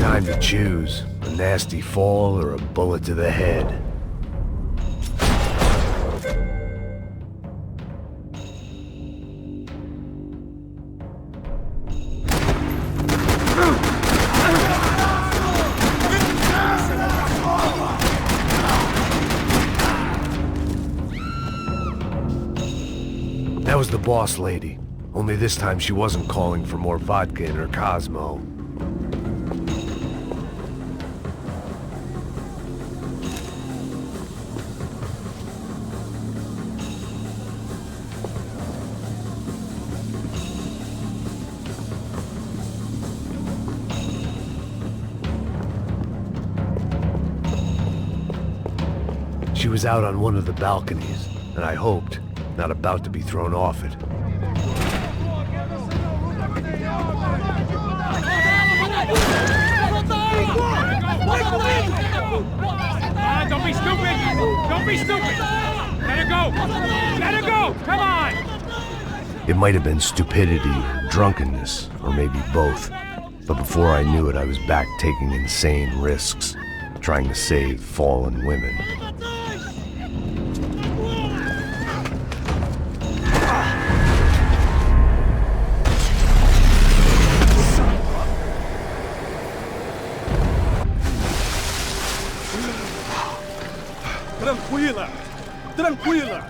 time to choose. A nasty fall or a bullet to the head. That was the boss lady. Only this time she wasn't calling for more vodka in her Cosmo. She was out on one of the balconies, and I hoped, not about to be thrown off it. Don't be stupid! Don't be stupid! Let her go! Let her go! Come on! It might have been stupidity or drunkenness, or maybe both. But before I knew it, I was back taking insane risks, trying to save fallen women. Tranquila! Tranquila!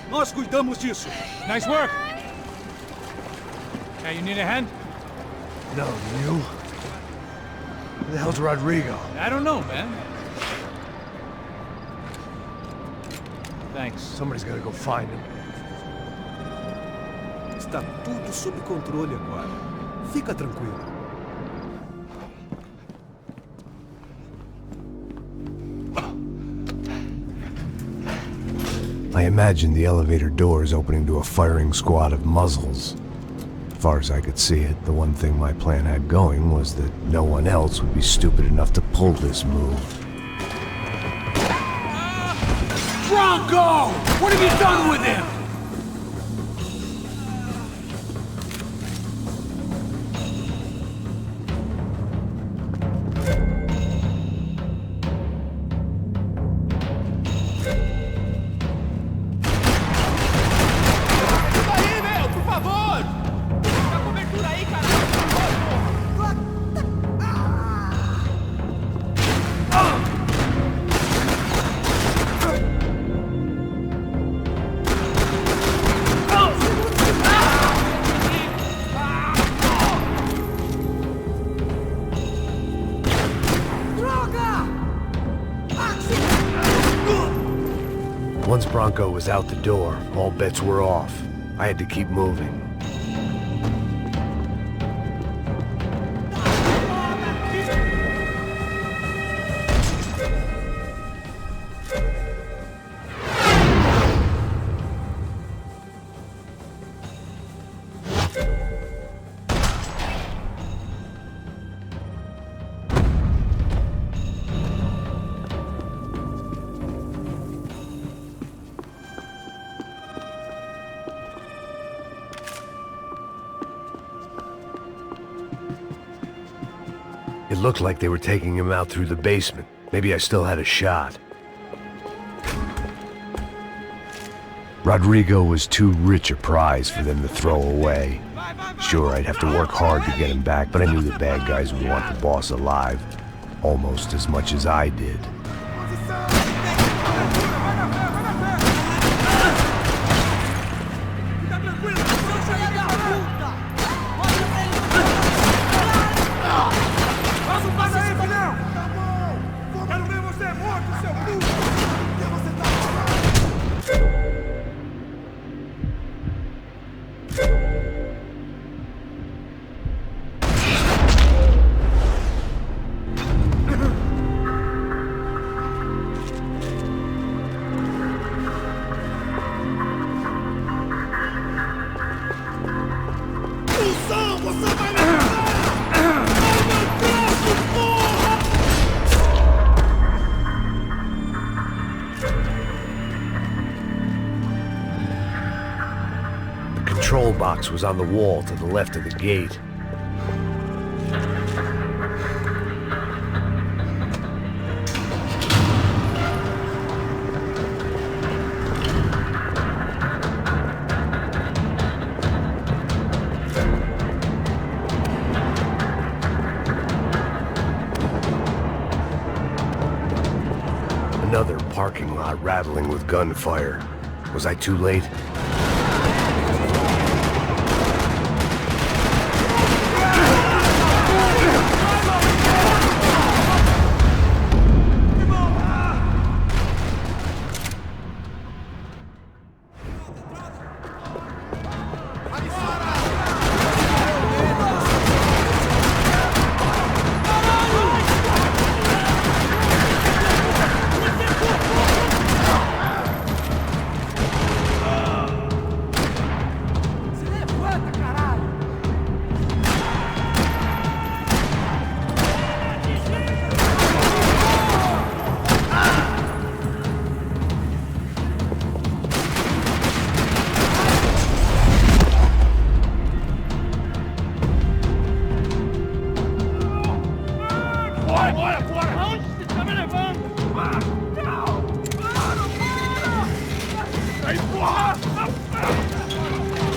Nós cuidamos disso. Nice work! Hey, you need a hand? No, you? Who the hell's Rodrigo? I don't know, man. Thanks. Somebody's gotta go find him. Está tudo sob controle agora. Fica tranquilo. I imagined the elevator doors opening to a firing squad of muzzles. As far as I could see it, the one thing my plan had going was that no one else would be stupid enough to pull this move. Bronco! What have you done with him? Once Bronco was out the door, all bets were off. I had to keep moving. It looked like they were taking him out through the basement. Maybe I still had a shot. Rodrigo was too rich a prize for them to throw away. Sure, I'd have to work hard to get him back, but I knew the bad guys would want the boss alive, almost as much as I did. The control box was on the wall to the left of the gate. parking lot rattling with gunfire. Was I too late?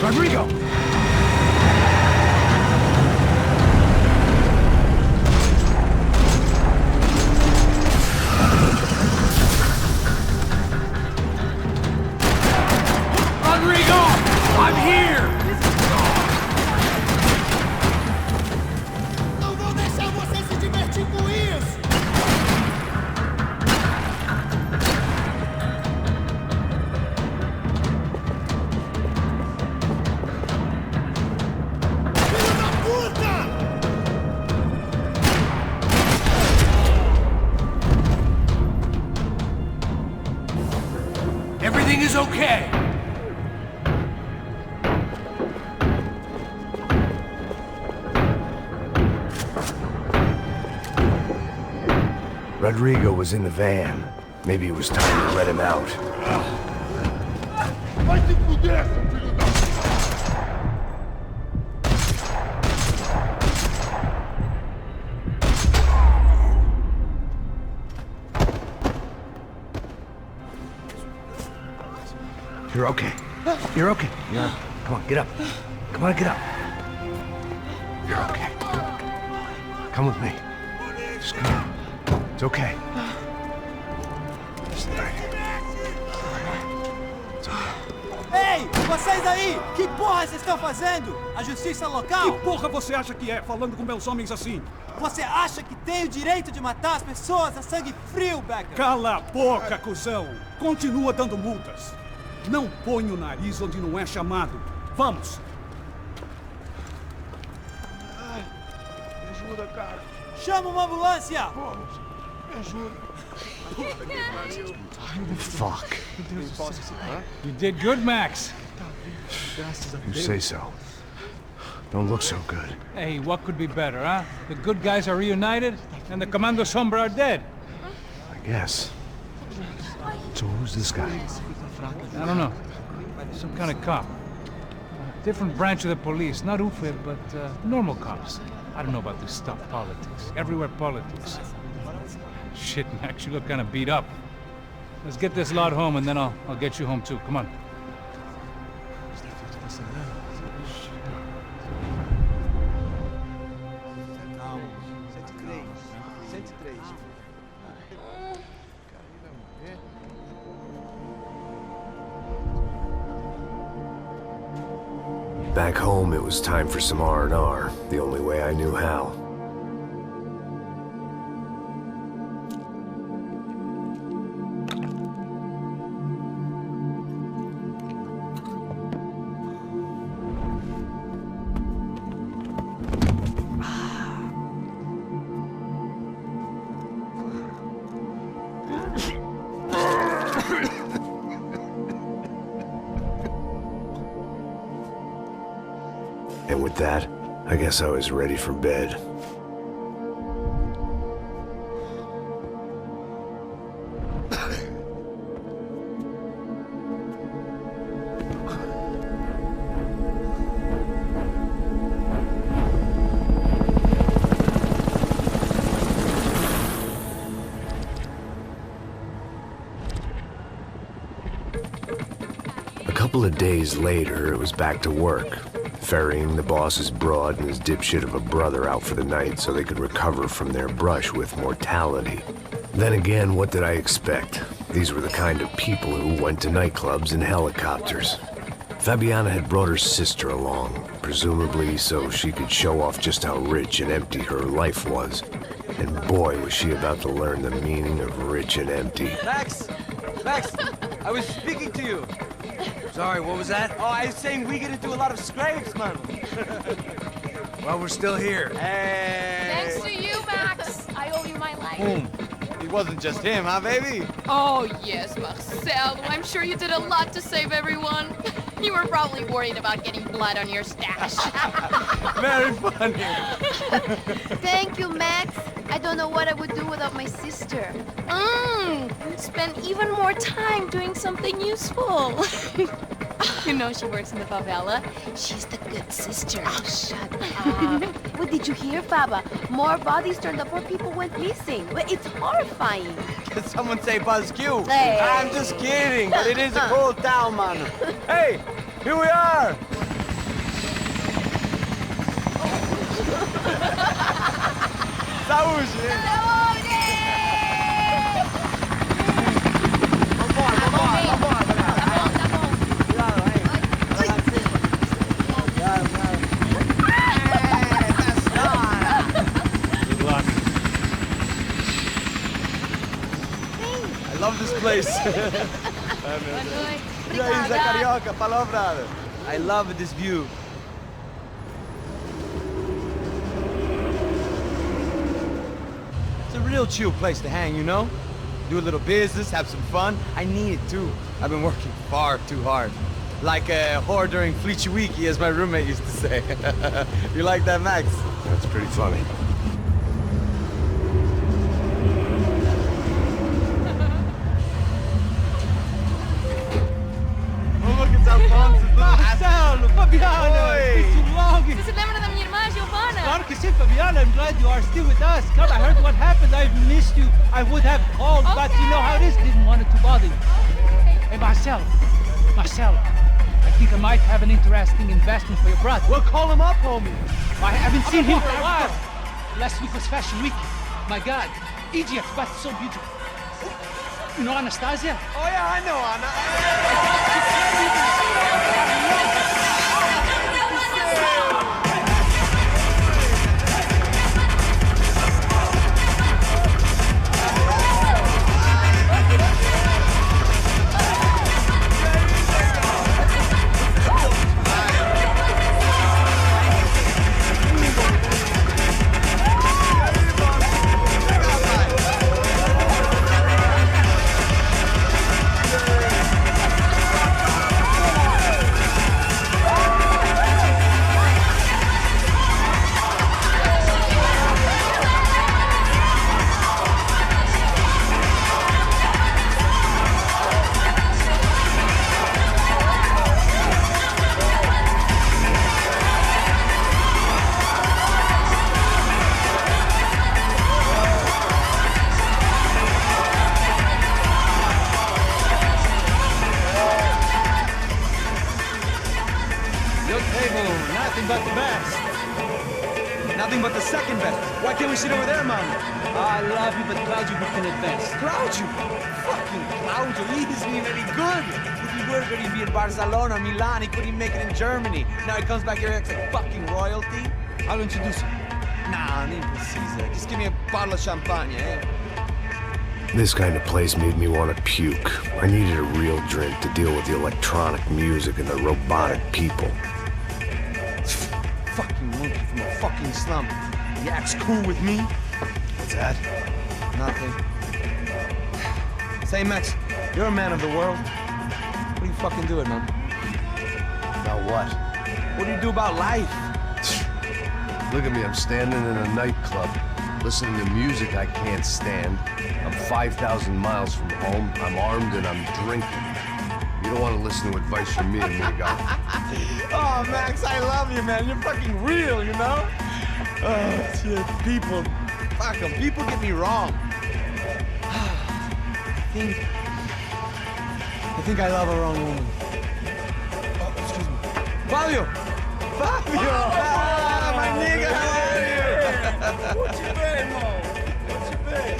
Rodrigo! Rodrigo! I'm here! Não vou deixar você se divertir com isso! Filho da puta! Everything is okay! Rodrigo was in the van. Maybe it was time to let him out. Vai se fuder, seu filho da You're okay. You're okay. Yeah. Come on, get up. Come on, get up. You're okay. Come with me. Just come on. It's okay. It's all right. It's okay. Ei, vocês aí! Que porra vocês estão fazendo? A justiça local? Que porra você acha que é, falando com meus homens assim? Você acha que tem o direito de matar as pessoas a sangue frio, Becker? Cala a boca, cuzão! Continua dando multas. Não põe o nariz onde não é chamado. Vamos! Me ajuda, cara. Chama uma ambulância! Me ajuda. Fuck. You did good, Max. You say so. Don't look so good. Hey, what could be better, huh? The good guys are reunited, and the Commando Sombra are dead. I guess. So who's this guy? I don't know. Some kind of cop. Different branch of the police. Not UFID, but normal cops. I don't know about this stuff, politics. Everywhere politics. Shit, Max, you look kind of beat up. Let's get this lot home, and then I'll get you home too. Come on. Back home, it was time for some R&R, the only way I knew how. And with that, I guess I was ready for bed. A couple of days later, it was back to work. Ferrying the boss's broad and his dipshit of a brother out for the night so they could recover from their brush with mortality. Then again, what did I expect? These were the kind of people who went to nightclubs in helicopters. Fabiana had brought her sister along, presumably so she could show off just how rich and empty her life was. And boy, was she about to learn the meaning of rich and empty. Max! Max! I was speaking to you. Sorry, what was that? Oh, I was saying we get into a lot of scrapes, man. Well, we're still here. Hey! Thanks to you, Max. I owe you my life. Boom. It wasn't just him, huh, baby? Oh, yes, Marcel. I'm sure you did a lot to save everyone. You were probably worried about getting blood on your stash. Very funny. Thank you, Max. I don't know what I would do without my sister. Spend even more time doing something useful. You know she works in the favela. She's the good sister. Oh, shut up. What did you hear, Faba? More bodies turned up or people went missing. Well, it's horrifying. Did someone say Buzz Q? Hey. I'm just kidding, but it is a cool town, man. Hey, here we are. Saúde! I love this place. E aí, Zé Carioca, palavra. I love this view. It's a real chill place to hang, you know? Do a little business, have some fun. I need it too. I've been working far too hard. Like a whore during Fleechy Weeky, as my roommate used to say. You like that, Max? That's pretty funny. Marcelo, Fabiana, it's been too long. Você se lembra da minha irmã, Giovanna? Claro que sim, Fabiana. I'm glad you are still with us. Come, I heard what happened. I've missed you. I would have called, but you know how it is. Didn't want it to bother you. Hey, Marcel. Marcel, I think I might have an interesting investment for your brother. Well, call him up, homie. I haven't seen him for a while. Last week was Fashion Week. My God, Egypt, but so beautiful. You know Anastasia? Oh yeah, I know Anna. But the best. Nothing but the second best. Why can't we sit over there, man? I love you, but Claudio booked in advance. Claudio? Fucking Claudio, he isn't even any good. If he were going to be in Barcelona, Milan, he couldn't make it in Germany. Now he comes back here and acts like fucking royalty. I'll introduce you. Nah, nem precisa. Just give me a bottle of champagne, eh? This kind of place made me want to puke. I needed a real drink to deal with the electronic music and the robotic people. Fucking monkey from a fucking slum. He acts cool with me. What's that? Nothing. Say, Max, you're a man of the world. What do you fucking do it, man? About what? What do you do about life? Look at me, I'm standing in a nightclub, listening to music I can't stand. I'm 5,000 miles from home, I'm armed, and I'm drinking. You don't want to listen to advice from me, amigo. Oh, Max, I love you, man. You're fucking real, you know? Oh, shit. People. Fuck them. People get me wrong. I think I love a wrong woman. Oh, excuse me. Fabio! Fabio! Ah, my nigga, how are you? What you bem, irmão? What you bem?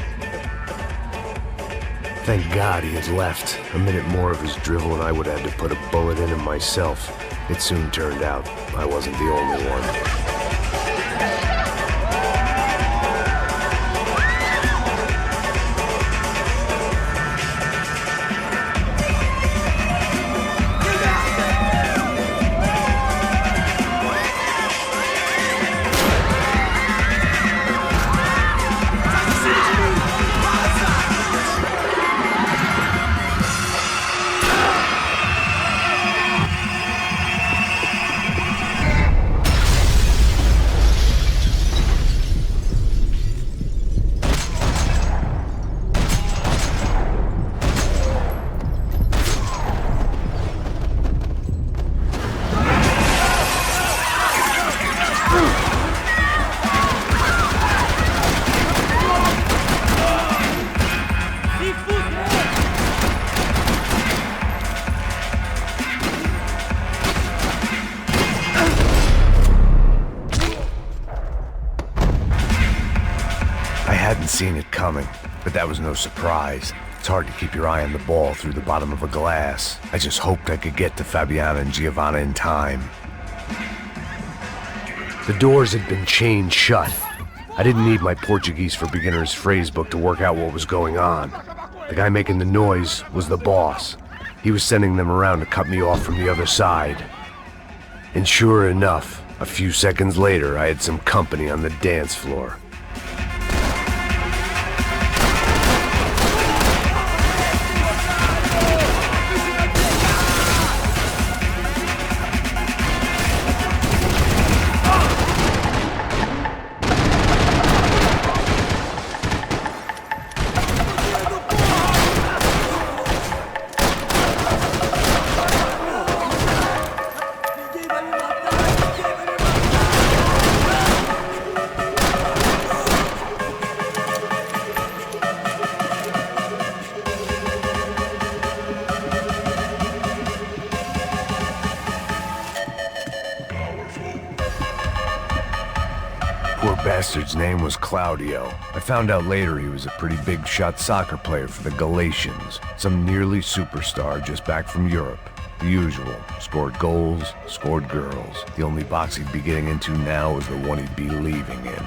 Thank God he had left. A minute more of his drivel and I would have had to put a bullet in him myself. It soon turned out I wasn't the only one. Seen it coming, but that was no surprise. It's hard to keep your eye on the ball through the bottom of a glass. I just hoped I could get to Fabiana and Giovanna in time. The doors had been chained shut. I didn't need my Portuguese for Beginners phrase book to work out what was going on. The guy making the noise was the boss. He was sending them around to cut me off from the other side. And sure enough, a few seconds later, I had some company on the dance floor. Bastard's name was Claudio. I found out later he was a pretty big shot soccer player for the Galatians. Some nearly superstar just back from Europe. The usual. Scored goals, scored girls. The only box he'd be getting into now was the one he'd be leaving in.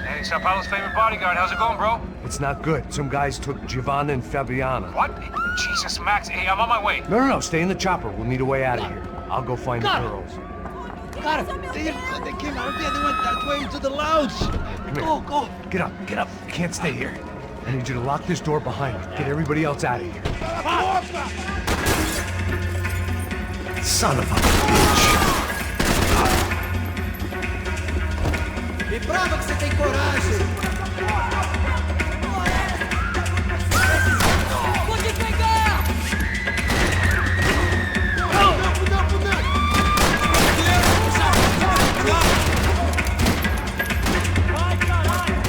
Hey, Sao Paulo's favorite bodyguard. How's it going, bro? It's not good. Some guys took Giovanna and Fabiana. What? Jesus, Max. Hey, I'm on my way. No. Stay in the chopper. We'll need a way out of here. I'll go find the girls. Got it. They came out there. They went that way into the lounge. Come here. Go. Get up. You can't stay here. I need you to lock this door behind me. Get everybody else out of here. Son of a bitch. Me prova que você tem coragem. Vou te pegar! Vai, caralho!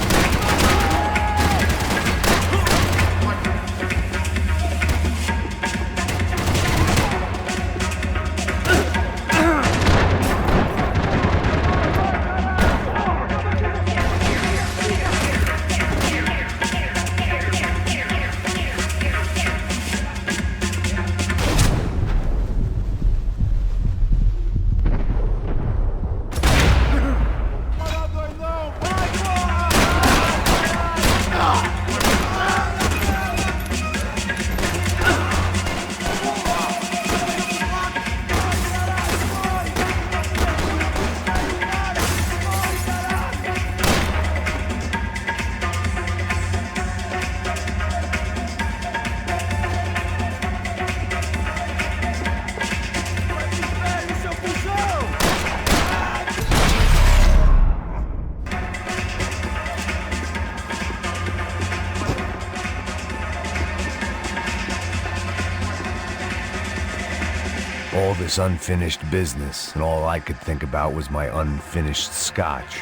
All this unfinished business, and all I could think about was my unfinished scotch.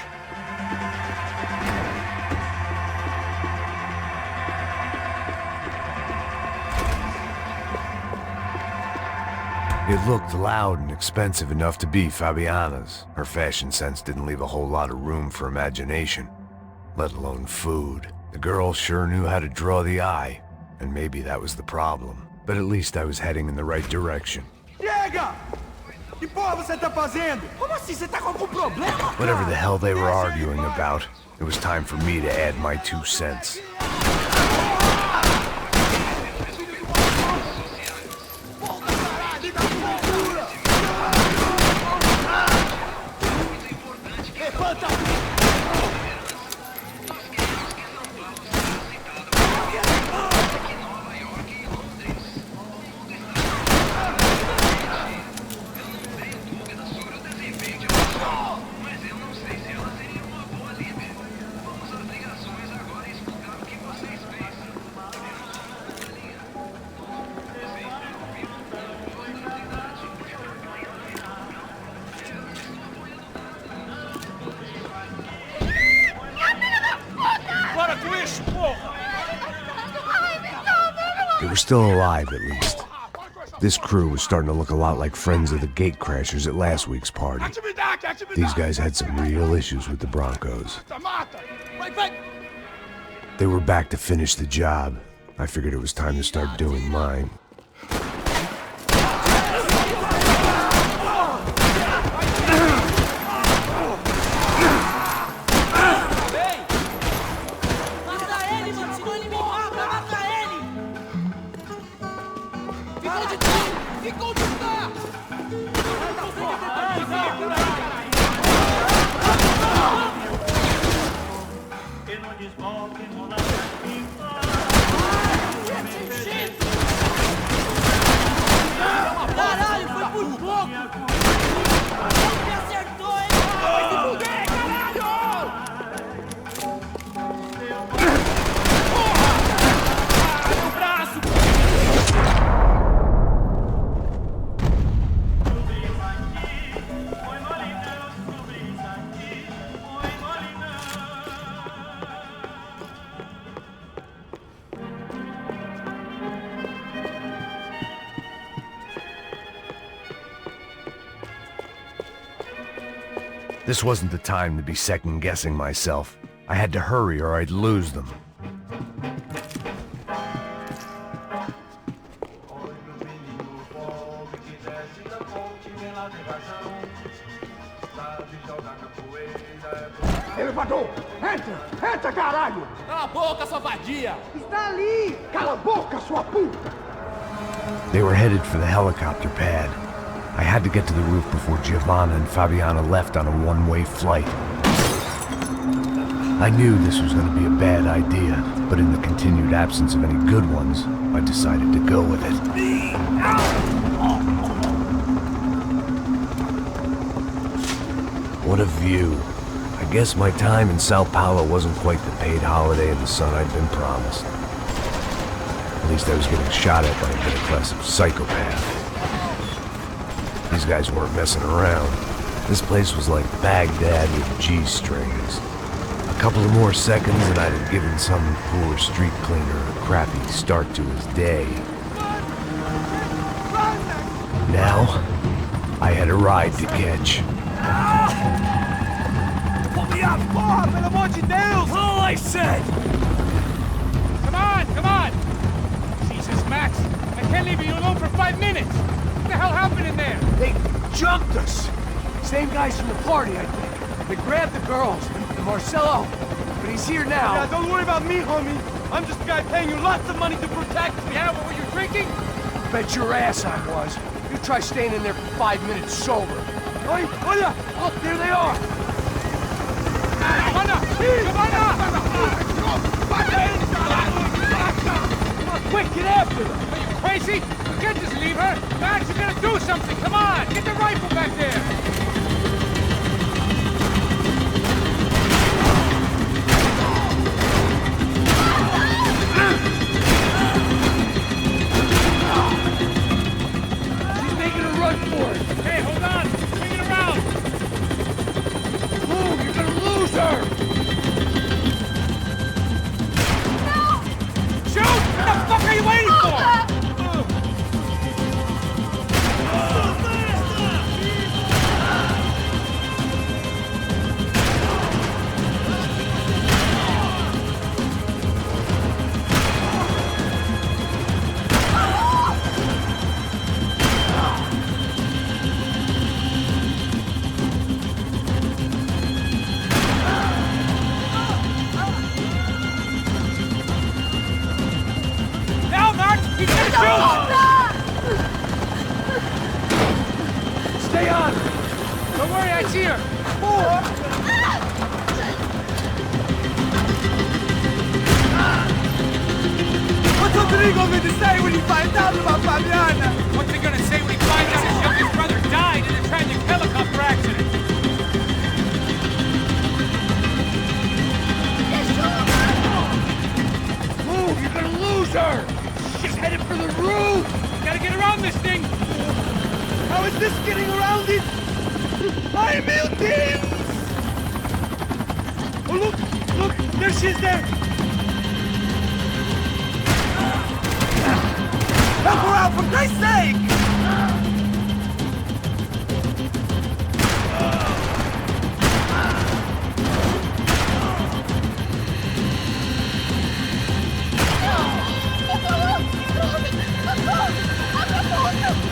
It looked loud and expensive enough to be Fabiana's. Her fashion sense didn't leave a whole lot of room for imagination, let alone food. The girl sure knew how to draw the eye, and maybe that was the problem. But at least I was heading in the right direction. Chega! Que porra você tá fazendo? Como assim? Você tá com algum problema? Whatever the hell they were arguing about, it was time for me to add my 2 cents. They were still alive, at least. This crew was starting to look a lot like friends of the gatecrashers at last week's party. These guys had some real issues with the Broncos. They were back to finish the job. I figured it was time to start doing mine. This wasn't the time to be second-guessing myself. I had to hurry or I'd lose them. Elevador! Entra! Entra, caralho! Cala a boca, sua vadia! Está ali! Cala a boca, sua puta! They were headed for the helicopter pad. I had to get to the roof before Giovanna and Fabiana left on a one-way flight. I knew this was going to be a bad idea, but in the continued absence of any good ones, I decided to go with it. What a view. I guess my time in Sao Paulo wasn't quite the paid holiday in the sun I'd been promised. At least I was getting shot at by a middle-class psychopath. These guys weren't messing around. This place was like Baghdad with G-strings. A couple of more seconds and I'd have given some poor street cleaner a crappy start to his day. Now, I had a ride to catch. Pull me up! Porra, pelo amor de Deus! All I said! Come on, come on! Jesus, Max, I can't leave you alone for 5 minutes! What the hell happened in there? They jumped us. Same guys from the party, I think. They grabbed the girls, and Marcelo. But he's here now. Yeah, don't worry about me, homie. I'm just a guy paying you lots of money to protect me. Yeah, what were you drinking? Bet your ass I was. You try staying in there for 5 minutes sober. Oi, olha! Look, there they are. Giovanna! Come on, quick, get after them. Are you crazy? You can't just leave her! Max, you gotta do something! Come on! Get the rifle back there! She's making a run for Stay on! Don't worry, I see her! What's Rodrigo gonna say when he finds out about Fabiana? What's he gonna say when he finds out his youngest brother died in a tragic helicopter accident? Move! You're gonna lose her! She's headed for the roof! Gotta get around this thing! How is this getting around it? Ay, meu Deus! Oh, look! There she is there! Help her out, for Christ's sake!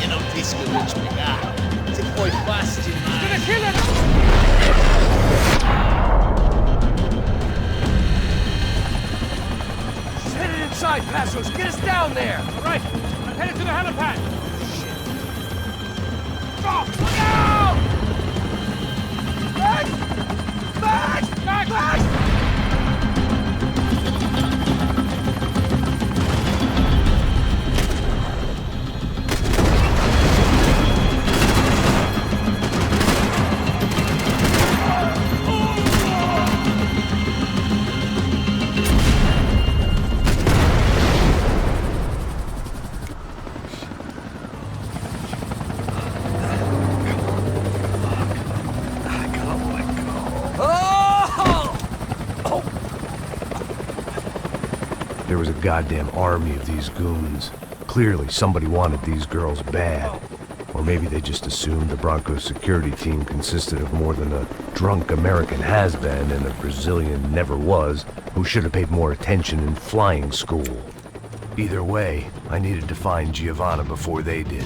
Eu não disse que eu vou te pegar. Você foi fácil demais. Gonna kill him! She's headed inside, Passos! Get us down there! All right, I'm headed to the helipad. Drop! Look out! Back! There was a goddamn army of these goons. Clearly, somebody wanted these girls bad. Or maybe they just assumed the Broncos security team consisted of more than a drunk American has-been and a Brazilian never-was who should have paid more attention in flying school. Either way, I needed to find Giovanna before they did.